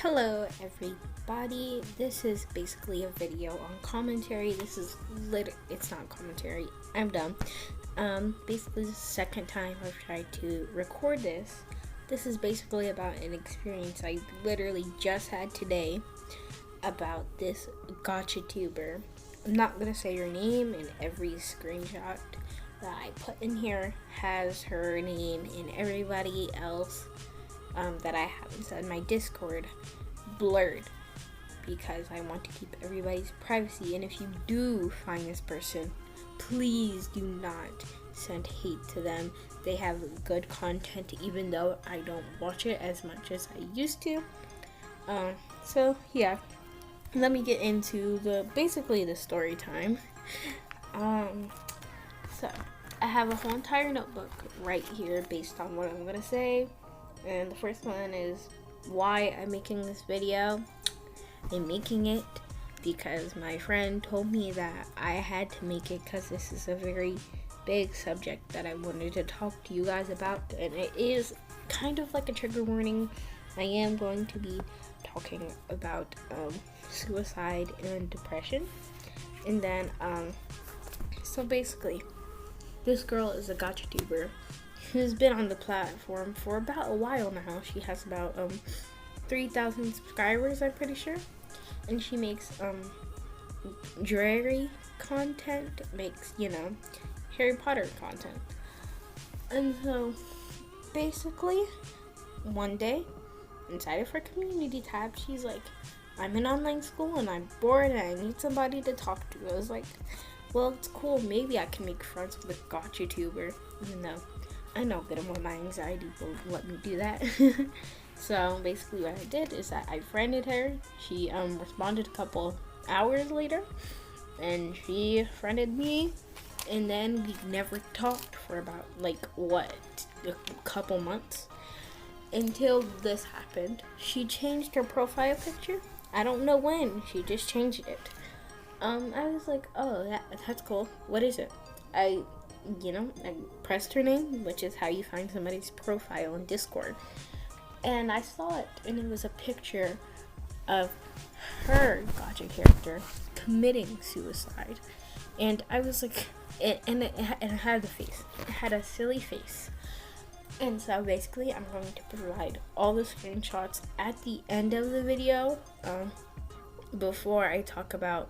Hello everybody, this is basically a video on commentary. It's not commentary, I'm dumb. Basically the second time I've tried to record this. This is basically about an experience I literally just had today about this gotcha tuber. I'm not gonna say your name, and every screenshot that I put in here has her name and everybody else that I have inside my Discord blurred because I want to keep everybody's privacy. And if you do find this person, please do not send hate to them. They have good content, even though I don't watch it as much as I used to. So yeah, let me get into basically the story time. So I have a whole entire notebook right here based on what I'm gonna say. And the first one is why I'm making this video. I'm making it because my friend told me that I had to make it because this is a very big subject that I wanted to talk to you guys about, and it is kind of like a trigger warning. I am going to be talking about suicide and depression. And then so basically this girl is a gotcha tuber who's been on the platform for about a while now. She has about 3,000 subscribers, I'm pretty sure, and she makes jewelry content, makes Harry Potter content. And so basically one day inside of her community tab, she's like, I'm in online school and I'm bored and I need somebody to talk to. I was like, well, it's cool, maybe I can make friends with a gotcha tuber, even though I know good and well my anxiety will let me do that. So basically what I did is that I friended her. She responded a couple hours later, and she friended me, and then we never talked for about a couple months until this happened. She changed her profile picture. I don't know when, she just changed it. I was like, oh, that's cool. What is it? I pressed her name, which is how you find somebody's profile in Discord. And I saw it, and it was a picture of her gotcha character committing suicide. And I was like, it had the face. It had a silly face. And so basically, I'm going to provide all the screenshots at the end of the video, before I talk about,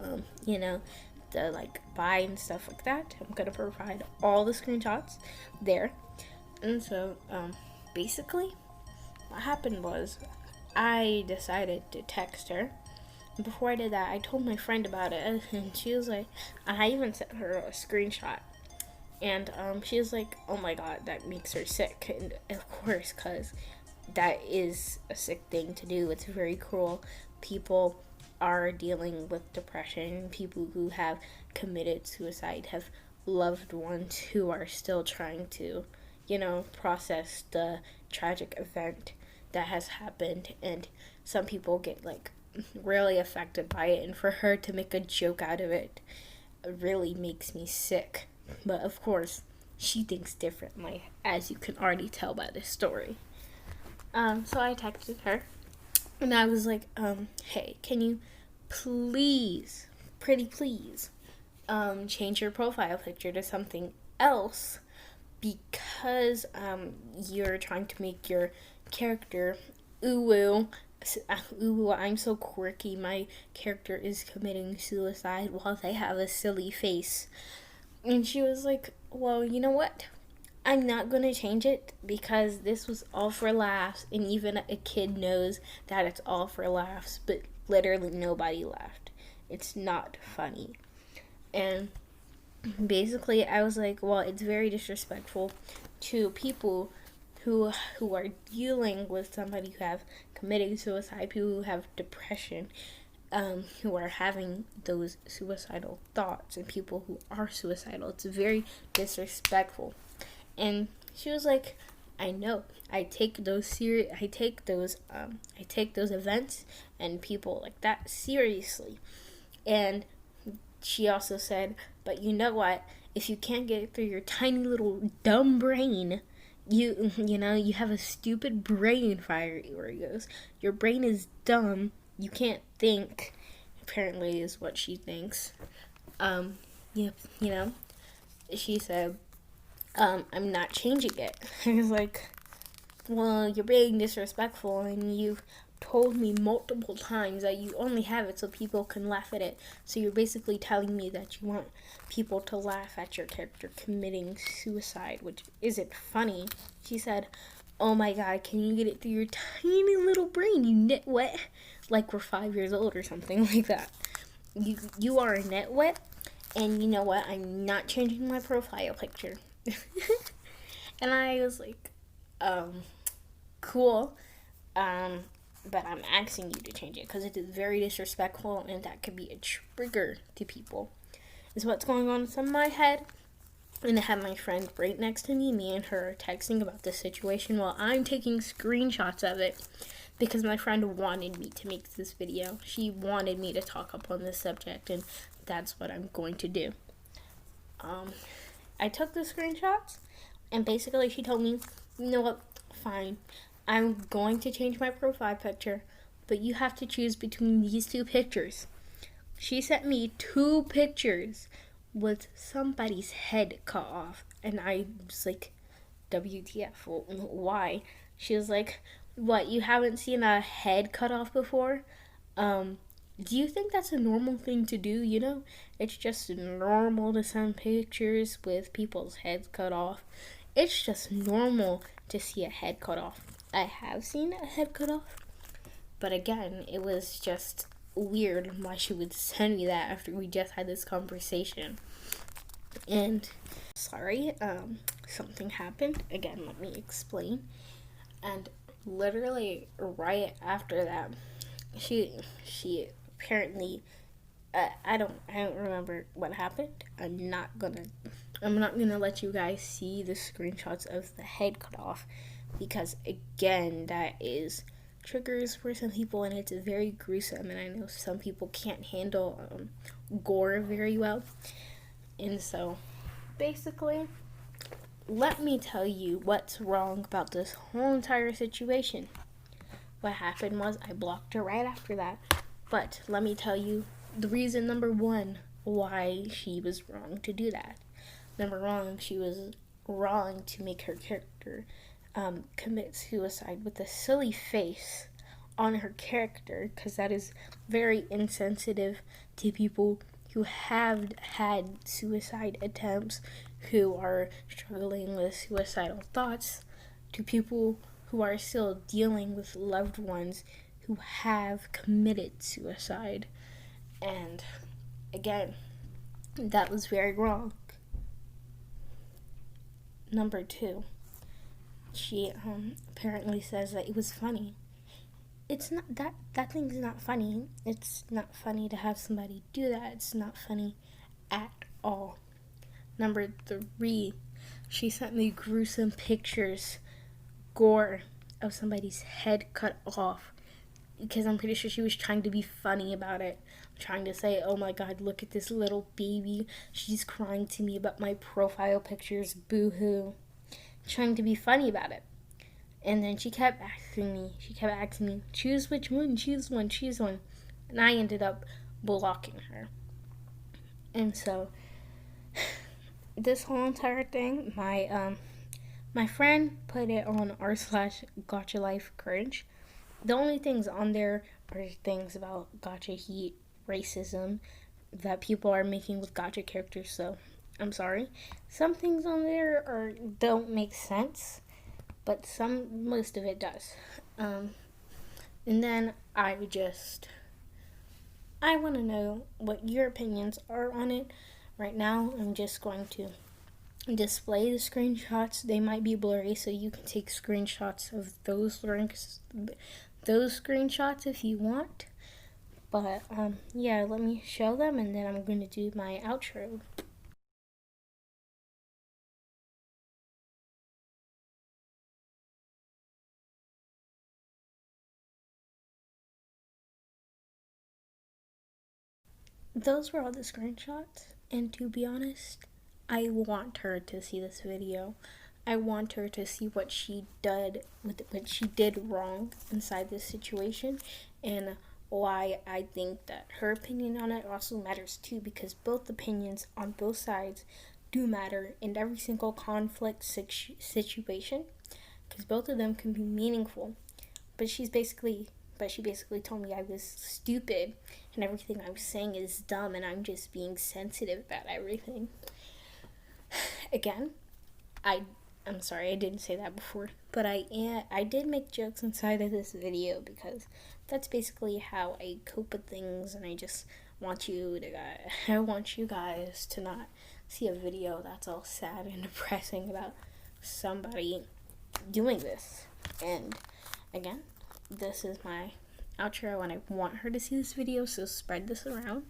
the buy and stuff like that. I'm gonna provide all the screenshots there. And so basically what happened was I decided to text her. And before I did that, I told my friend about it, and she was like, I even sent her a screenshot, and she was like, oh my god, that makes her sick. And of course, because that is a sick thing to do. It's very cruel. People are dealing with depression. People who have committed suicide have loved ones who are still trying to, process the tragic event that has happened. And some people get really affected by it, and for her to make a joke out of it really makes me sick. But of course, she thinks differently, as you can already tell by this story. So I texted her, and I was like, hey, can you please, pretty please, change your profile picture to something else, because you're trying to make your character ooh, I'm so quirky, my character is committing suicide while they have a silly face. And she was like, well, you know what? I'm not going to change it because this was all for laughs, and even a kid knows that it's all for laughs, but literally nobody laughed. It's not funny. And basically I was like, well, it's very disrespectful to people who are dealing with somebody who have committed suicide, people who have depression, who are having those suicidal thoughts, and people who are suicidal. It's very disrespectful. And she was like, I know, I take those events and people like that seriously. And she also said, but you know what? If you can't get it through your tiny little dumb brain, you have a stupid brain, Fire Oreos. Your brain is dumb. You can't think. Apparently, is what she thinks. You, you know, she said, I'm not changing it. I was like, well, you're being disrespectful, and you've told me multiple times that you only have it so people can laugh at it. So you're basically telling me that you want people to laugh at your character committing suicide, which isn't funny. She said, oh my god, can you get it through your tiny little brain, you nitwit? Like we're 5 years old or something like that. You are a nitwit, and you know what? I'm not changing my profile picture. And I was like, cool. But I'm asking you to change it because it is very disrespectful and that could be a trigger to people. Is what's going on in my head. And I have my friend right next to me. Me and her are texting about this situation while I'm taking screenshots of it because my friend wanted me to make this video. She wanted me to talk up on this subject, and that's what I'm going to do. I took the screenshots, and basically she told me, you know what, fine. I'm going to change my profile picture, but you have to choose between these two pictures. She sent me 2 pictures with somebody's head cut off, and I was like, WTF, why? She was like, what, you haven't seen a head cut off before? Do you think that's a normal thing to do? You know, it's just normal to send pictures with people's heads cut off. It's just normal to see a head cut off. I have seen a head cut off, but again, it was just weird why she would send me that after we just had this conversation. And sorry, something happened. Again, let me explain. And literally right after that, she apparently, I don't remember what happened. I'm not gonna let you guys see the screenshots of the head cut off because again, that is triggers for some people and it's very gruesome, and I know some people can't handle gore very well. And so basically, let me tell you what's wrong about this whole entire situation. What happened was I blocked her right after that. But let me tell you the reason number 1 why she was wrong to do that. Number 1, she was wrong to make her character commit suicide with a silly face on her character, because that is very insensitive to people who have had suicide attempts, who are struggling with suicidal thoughts, to people who are still dealing with loved ones who have committed suicide. And again, that was very wrong. Number 2, she apparently says that it was funny. It's not that thing's not funny. It's not funny to have somebody do that. It's not funny at all. Number 3, she sent me gruesome pictures, gore, of somebody's head cut off, because I'm pretty sure she was trying to be funny about it. Trying to say, oh my god, look at this little baby. She's crying to me about my profile pictures, boo-hoo. Trying to be funny about it. And then she kept asking me, choose which one, choose one. And I ended up blocking her. And so, this whole entire thing, my friend put it on r/Gotcha Life Courage. The only things on there are things about gotcha heat, racism, that people are making with gotcha characters, so I'm sorry. Some things on there don't make sense, but most of it does. And then I want to know what your opinions are on it. Right now, I'm just going to display the screenshots. They might be blurry, so you can take screenshots of those screenshots if you want. But yeah, let me show them, and then I'm going to do my outro. Those were all the screenshots, and to be honest, I want her to see this video. I want her to see what she did wrong inside this situation, and why I think that her opinion on it also matters too, because both opinions on both sides do matter in every single conflict situation, because both of them can be meaningful. But she basically told me I was stupid and everything I was saying is dumb and I'm just being sensitive about everything. Again, I'm sorry I didn't say that before, but I did make jokes inside of this video because that's basically how I cope with things, and I just want you guys to not see a video that's all sad and depressing about somebody doing this. And again, this is my outro, and I want her to see this video, so spread this around.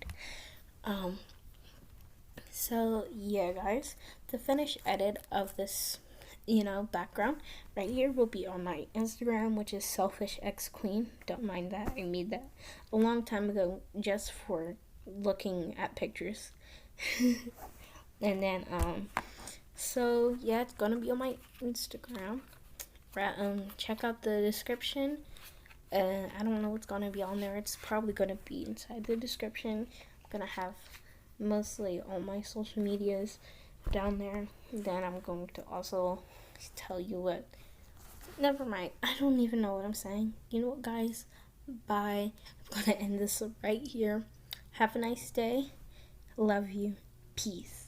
So yeah, guys, the finished edit of this, background right here will be on my Instagram, which is selfishxqueen. Don't mind that, I made that a long time ago just for looking at pictures. And then so yeah, it's gonna be on my Instagram. Check out the description. I don't know what's gonna be on there. It's probably gonna be inside the description. I'm gonna have mostly all my social medias down there. Then I'm going to also tell you what. Never mind. I don't even know what I'm saying. You know what, guys? Bye. I'm gonna end this right here. Have a nice day. Love you. Peace.